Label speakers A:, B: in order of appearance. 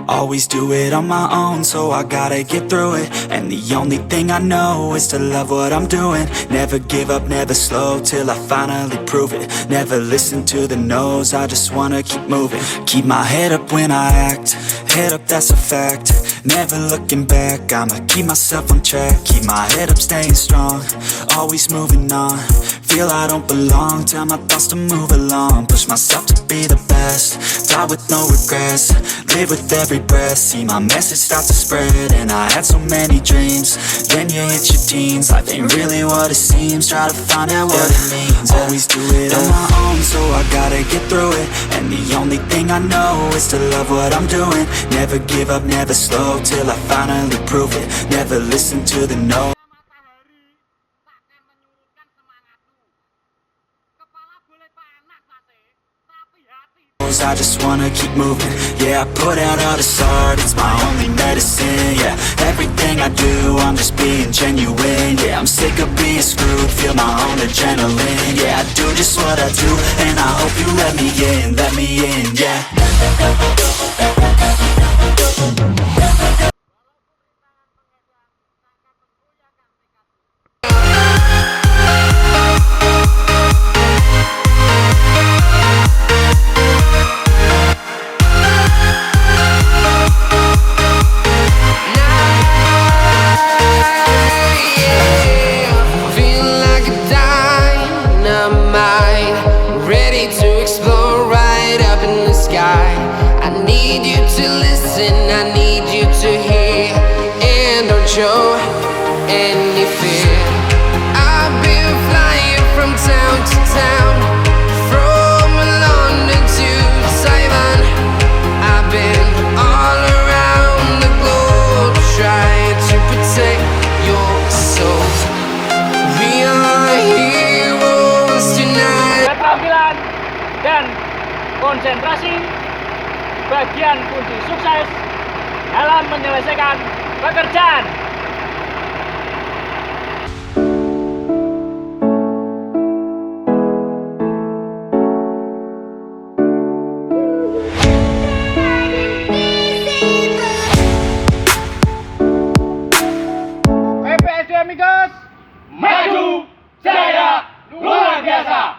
A: Always do it on my own, so I gotta get through it. And the only thing I know is to love what I'm doing. Never give up, never slow, till I finally prove it. Never listen to the no's, I just wanna keep moving. Keep my head up when I act, head up, that's a fact. Never looking back, I'ma keep myself on track. Keep my head up, staying strong, always moving on. Feel I don't belong, tell my thoughts to move along. Push myself to be the best, die with no regrets. Live with every breath, see my message start to spread. And I had so many dreams, then you hit your teens. Life ain't really what it seems, try to find out what it means. Always do it on my own, so I gotta get through it. And the only thing I know is to love what I'm doing. Never give up, never slow, till I finally prove it. Never listen to the no. I just wanna keep moving. Yeah, I put out all this art, it's my only medicine. Yeah, everything I do, I'm just being genuine. Yeah, I'm sick of being screwed, feel my own adrenaline. Yeah, I do just what I do, and I hope you let me in, yeah.
B: I need you to hear, and don't show any fear. I've been flying from town to town, from London to Taiwan. I've been all around the globe trying to protect your soul. We are heroes tonight.
C: Keterampilan dan konsentrasi bagian kunci sukses dalam menyelesaikan pekerjaan. PPSD amigos, maju jaya luar biasa.